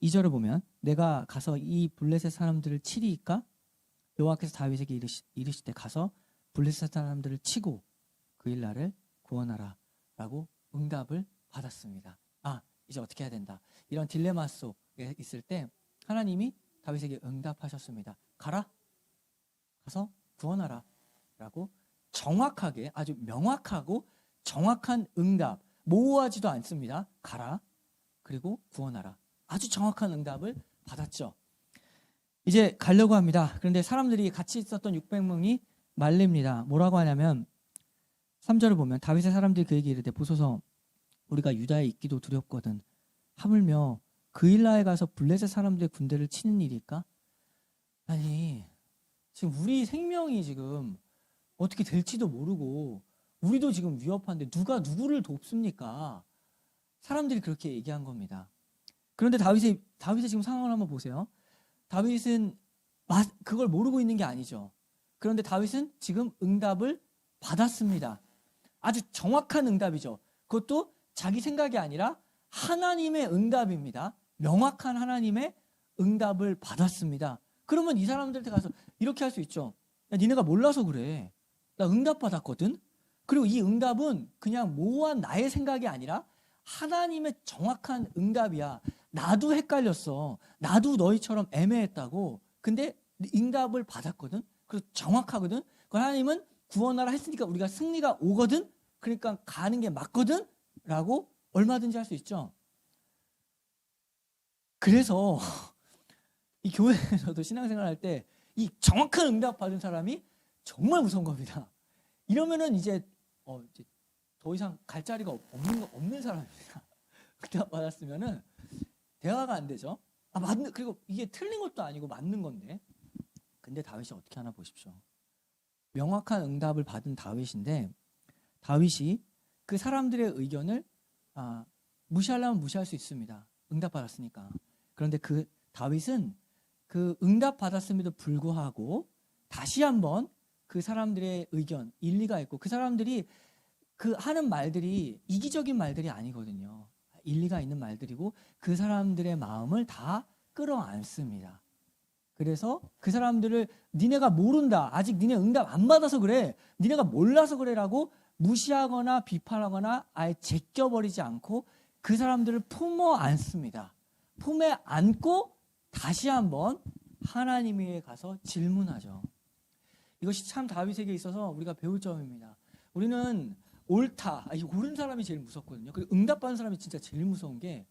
2절을 보면 내가 가서 이 블레셋 사람들을 치리이까? 여호와께서 다윗에게 이르시되 가서 블레셋 사람들을 치고 그 일 나를 구원하라 라고 응답을 받았습니다. 이제 어떻게 해야 된다. 이런 딜레마 속에 있을 때 하나님이 다윗에게 응답하셨습니다. 가라. 가서 구원하라 라고 정확하게 아주 명확하고 정확한 응답, 모호하지도 않습니다. 가라. 그리고 구원하라. 아주 정확한 응답을 받았죠. 이제 가려고 합니다. 그런데 사람들이 같이 있었던 600명이 말립니다. 뭐라고 하냐면 3절을 보면 다윗의 사람들이 그에게 이르되 보소서 우리가 유다에 있기도 두렵거든 하물며 그일라에 가서 블레셋 사람들의 군대를 치는 일일까? 아니 지금 우리 생명이 지금 어떻게 될지도 모르고 우리도 지금 위협한데 누가 누구를 돕습니까? 사람들이 그렇게 얘기한 겁니다. 그런데 다윗의 지금 상황을 한번 보세요. 다윗은 그걸 모르고 있는 게 아니죠. 그런데 다윗은 지금 응답을 받았습니다. 아주 정확한 응답이죠. 그것도 자기 생각이 아니라 하나님의 응답입니다. 명확한 하나님의 응답을 받았습니다. 그러면 이 사람들한테 가서 이렇게 할 수 있죠. 야, 니네가 몰라서 그래. 나 응답 받았거든. 그리고 이 응답은 그냥 모호한 나의 생각이 아니라 하나님의 정확한 응답이야. 나도 헷갈렸어. 나도 너희처럼 애매했다고. 근데 응답을 받았거든. 그리고 정확하거든. 그 하나님은 구원하라 했으니까 우리가 승리가 오거든. 그러니까 가는 게 맞거든. 라고 얼마든지 할 수 있죠. 그래서 이 교회에서도 신앙생활 할 때 이 정확한 응답 받은 사람이 정말 무서운 겁니다. 이러면은 이제 더 이상 갈 자리가 없는 사람입니다. 응답 받았으면은 대화가 안 되죠. 그리고 이게 틀린 것도 아니고 맞는 건데. 근데 다윗이 어떻게 하나 보십시오. 명확한 응답을 받은 다윗인데 다윗이 그 사람들의 의견을 무시하려면 무시할 수 있습니다. 응답 받았으니까. 그런데 그 다윗은 그 응답 받았음에도 불구하고 다시 한번 그 사람들의 의견, 일리가 있고 그 사람들이 그 하는 말들이 이기적인 말들이 아니거든요. 일리가 있는 말들이고 그 사람들의 마음을 다 끌어안습니다. 그래서 그 사람들을 니네가 모른다. 아직 니네 응답 안 받아서 그래. 니네가 몰라서 그래라고 무시하거나 비판하거나 아예 제껴버리지 않고 그 사람들을 품어 안습니다. 품에 안고 다시 한번 하나님에게 가서 질문하죠. 이것이 참 다윗에게 있어서 우리가 배울 점입니다. 우리는 옳다. 옳은 사람이 제일 무섭거든요. 그리고 응답받는 사람이 진짜 제일 무서운 게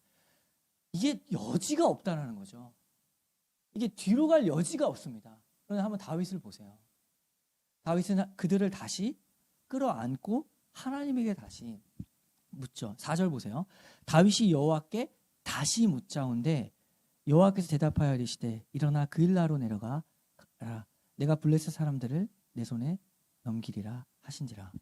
이게 여지가 없다는 거죠. 이게 뒤로 갈 여지가 없습니다. 그런데 한번 다윗을 보세요. 다윗은 그들을 다시 끌어안고 하나님에게 다시 묻죠. 4절 보세요. 다윗이 여호와께 다시 묻자온데 여호와께서 대답하여 이르시되 일어나 그일라로 내려가 내가 블레셋 사람들을 내 손에 넘기리라 하신지라.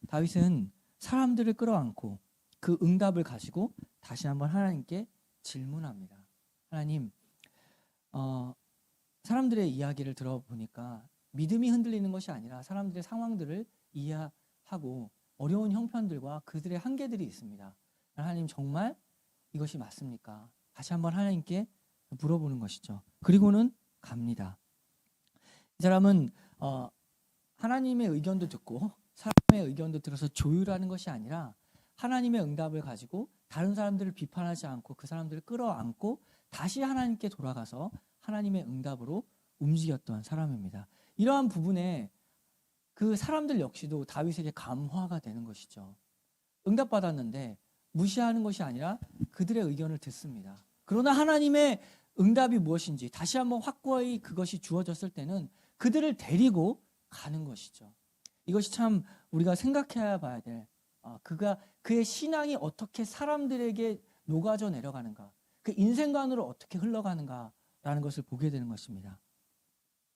다윗은 사람들을 끌어안고 그 응답을 가지고 다시 한번 하나님께 질문합니다. 하나님, 사람들의 이야기를 들어보니까 믿음이 흔들리는 것이 아니라 사람들의 상황들을 이해하고 어려운 형편들과 그들의 한계들이 있습니다. 하나님 정말 이것이 맞습니까? 다시 한번 하나님께 물어보는 것이죠. 그리고는 갑니다. 이 사람은 하나님의 의견도 듣고 사람의 의견도 들어서 조율하는 것이 아니라 하나님의 응답을 가지고 다른 사람들을 비판하지 않고 그 사람들을 끌어안고 다시 하나님께 돌아가서 하나님의 응답으로 움직였던 사람입니다. 이러한 부분에 그 사람들 역시도 다윗에게 감화가 되는 것이죠. 응답받았는데 무시하는 것이 아니라 그들의 의견을 듣습니다. 그러나 하나님의 응답이 무엇인지 다시 한번 확고히 그것이 주어졌을 때는 그들을 데리고 가는 것이죠. 이것이 참 우리가 생각해야 봐야 될 그의 신앙이 어떻게 사람들에게 녹아져 내려가는가, 그 인생관으로 어떻게 흘러가는가라는 것을 보게 되는 것입니다.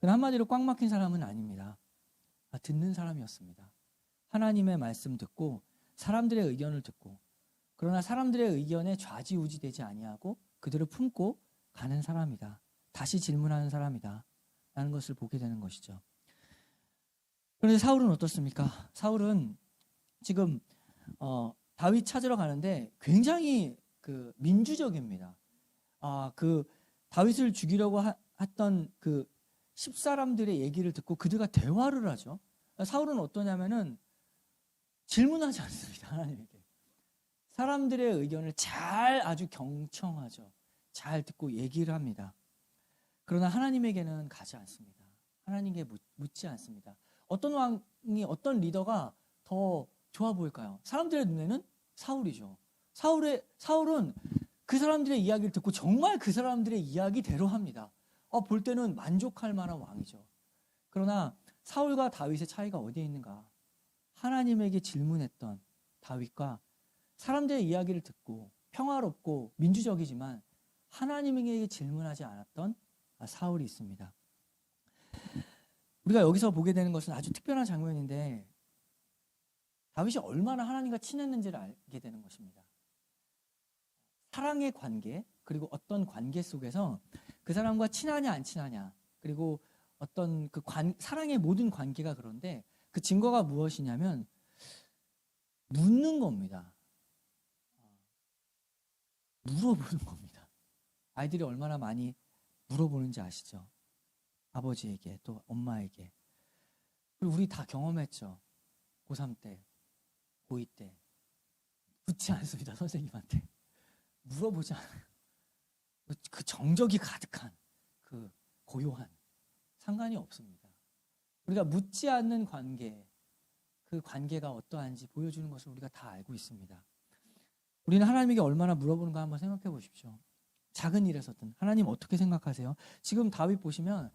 한마디로 꽉 막힌 사람은 아닙니다. 듣는 사람이었습니다. 하나님의 말씀 듣고 사람들의 의견을 듣고 그러나 사람들의 의견에 좌지우지되지 아니하고 그들을 품고 가는 사람이다. 다시 질문하는 사람이다. 라는 것을 보게 되는 것이죠. 그런데 사울은 어떻습니까? 사울은 지금 다윗 찾으러 가는데 굉장히 민주적입니다. 그 다윗을 죽이려고 했던 그 10사람들의 얘기를 듣고 그들과 대화를 하죠. 사울은 어떠냐면은 질문하지 않습니다. 하나님에게. 사람들의 의견을 아주 경청하죠. 잘 듣고 얘기를 합니다. 그러나 하나님에게는 가지 않습니다. 하나님께 묻지 않습니다. 어떤 왕이, 어떤 리더가 더 좋아 보일까요? 사람들의 눈에는 사울이죠. 사울은 그 사람들의 이야기를 듣고 정말 그 사람들의 이야기대로 합니다. 볼 때는 만족할 만한 왕이죠. 그러나 사울과 다윗의 차이가 어디에 있는가? 하나님에게 질문했던 다윗과 사람들의 이야기를 듣고 평화롭고 민주적이지만 하나님에게 질문하지 않았던 사울이 있습니다. 우리가 여기서 보게 되는 것은 아주 특별한 장면인데 다윗이 얼마나 하나님과 친했는지를 알게 되는 것입니다. 사랑의 관계, 그리고 어떤 관계 속에서 그 사람과 친하냐 안 친하냐, 그리고 어떤 사랑의 모든 관계가 그런데 그 증거가 무엇이냐면 묻는 겁니다. 물어보는 겁니다. 아이들이 얼마나 많이 물어보는지 아시죠? 아버지에게, 또 엄마에게. 그리고 우리 다 경험했죠. 고3 때, 고2 때. 묻지 않습니다, 선생님한테. 물어보지 않아요. 그 정적이 가득한, 그 고요한, 상관이 없습니다. 우리가 묻지 않는 관계, 그 관계가 어떠한지 보여주는 것을 우리가 다 알고 있습니다. 우리는 하나님에게 얼마나 물어보는가 한번 생각해 보십시오. 작은 일에서든 하나님 어떻게 생각하세요? 지금 다윗 보시면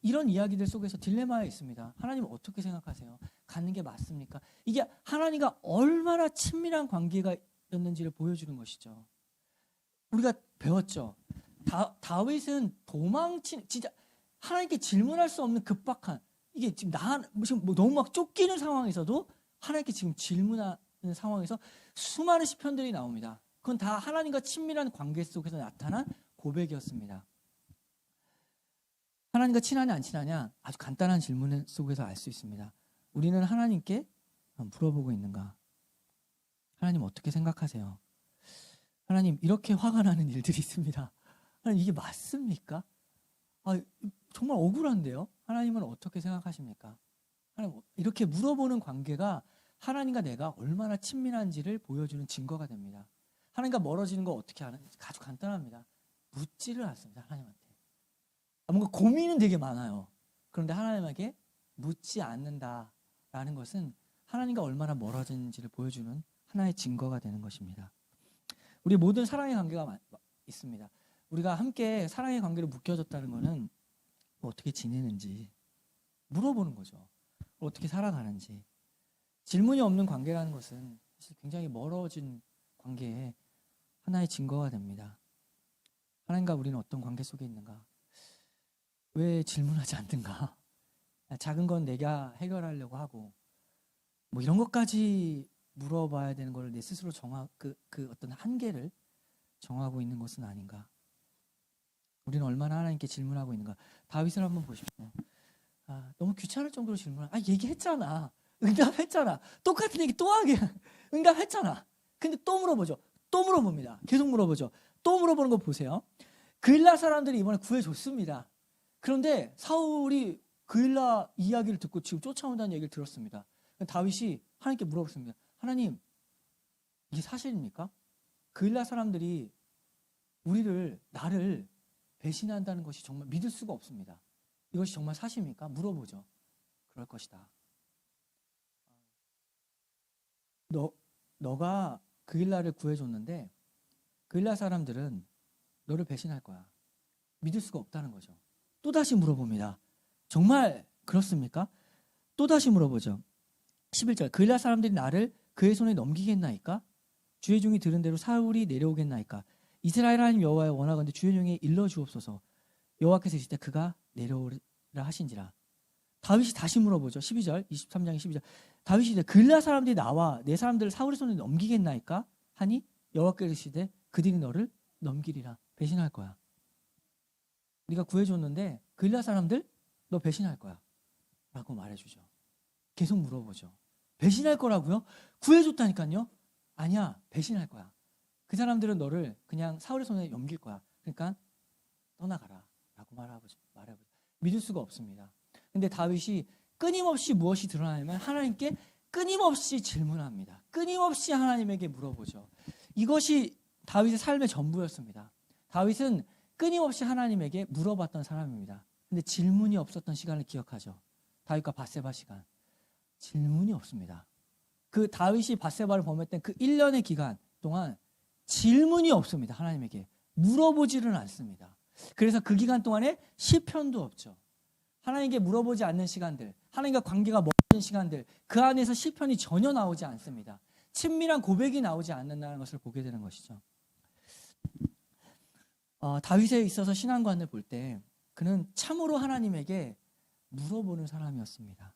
이런 이야기들 속에서 딜레마에 있습니다. 하나님 어떻게 생각하세요? 갖는 게 맞습니까? 이게 하나님과 얼마나 친밀한 관계가였는지를 보여주는 것이죠. 우리가 배웠죠. 다윗은 진짜 하나님께 질문할 수 없는 급박한, 이게 지금 너무 막 쫓기는 상황에서도 하나님께 지금 질문하는 상황에서 수많은 시편들이 나옵니다. 그건 다 하나님과 친밀한 관계 속에서 나타난 고백이었습니다. 하나님과 친하냐 안 친하냐 아주 간단한 질문 속에서 알 수 있습니다. 우리는 하나님께 물어보고 있는가? 하나님 어떻게 생각하세요? 하나님, 이렇게 화가 나는 일들이 있습니다. 하나님, 이게 맞습니까? 정말 억울한데요? 하나님은 어떻게 생각하십니까? 하나님, 이렇게 물어보는 관계가 하나님과 내가 얼마나 친밀한지를 보여주는 증거가 됩니다. 하나님과 멀어지는 거 어떻게 하는지 아주 간단합니다. 묻지를 않습니다, 하나님한테. 뭔가 고민은 되게 많아요. 그런데 하나님에게 묻지 않는다라는 것은 하나님과 얼마나 멀어지는지를 보여주는 하나의 증거가 되는 것입니다. 우리 모든 사랑의 관계가 있습니다. 우리가 함께 사랑의 관계로 묶여졌다는 것은 어떻게 지내는지 물어보는 거죠. 어떻게 살아가는지. 질문이 없는 관계라는 것은 사실 굉장히 멀어진 관계의 하나의 증거가 됩니다. 하나님과 우리는 어떤 관계 속에 있는가? 왜 질문하지 않는가? 작은 건 내가 해결하려고 하고 이런 것까지 물어봐야 되는 걸 내 스스로 그 어떤 한계를 정하고 있는 것은 아닌가? 우리는 얼마나 하나님께 질문하고 있는가? 다윗을 한번 보십시오. 너무 귀찮을 정도로 얘기했잖아. 응답했잖아. 똑같은 얘기 또 하게. 응답했잖아. 근데 또 물어보죠. 또 물어봅니다. 계속 물어보죠. 또 물어보는 거 보세요. 그일라 사람들이 이번에 구해줬습니다. 그런데 사울이 그일라 이야기를 듣고 지금 쫓아온다는 얘기를 들었습니다. 다윗이 하나님께 물어봤습니다. 하나님, 이게 사실입니까? 그일라 사람들이 나를 배신한다는 것이 정말 믿을 수가 없습니다. 이것이 정말 사실입니까? 물어보죠. 그럴 것이다. 너가 그일라를 구해줬는데 그일라 사람들은 너를 배신할 거야. 믿을 수가 없다는 거죠. 또다시 물어봅니다. 정말 그렇습니까? 또다시 물어보죠. 11절, 그일라 사람들이 나를 그의 손에 넘기겠나이까? 주의 종이 들은 대로 사울이 내려오겠나이까? 이스라엘 하나님 여호와여, 원하건대 주의 종에 일러 주옵소서. 여호와께서 이르시되 그가 내려오리라 하신지라. 다윗이 다시 물어보죠. 12절, 23장의 12절. 다윗이 이제 그일라 사람들이 나와 내 사람들을 사울의 손에 넘기겠나이까? 하니 여호와께서 이르시되 그들이 너를 넘기리라. 배신할 거야. 네가 구해줬는데 그일라 사람들 너 배신할 거야 라고 말해주죠. 계속 물어보죠. 배신할 거라고요? 구해줬다니까요? 아니야, 배신할 거야. 그 사람들은 너를 그냥 사울의 손에 넘길 거야. 그러니까 떠나가라 라고 말해보죠. 믿을 수가 없습니다. 근데 다윗이 끊임없이 무엇이 드러나냐면 하나님께 끊임없이 질문합니다. 끊임없이 하나님에게 물어보죠. 이것이 다윗의 삶의 전부였습니다. 다윗은 끊임없이 하나님에게 물어봤던 사람입니다. 근데 질문이 없었던 시간을 기억하죠. 다윗과 밧세바 시간. 질문이 없습니다. 그 다윗이 밧세바를 범했던 그 1년의 기간 동안 질문이 없습니다. 하나님에게. 물어보지는 않습니다. 그래서 그 기간 동안에 시편도 없죠. 하나님께 물어보지 않는 시간들, 하나님과 관계가 멀어진 시간들, 그 안에서 시편이 전혀 나오지 않습니다. 친밀한 고백이 나오지 않는다는 것을 보게 되는 것이죠. 다윗에 있어서 신앙관을 볼 때 그는 참으로 하나님에게 물어보는 사람이었습니다.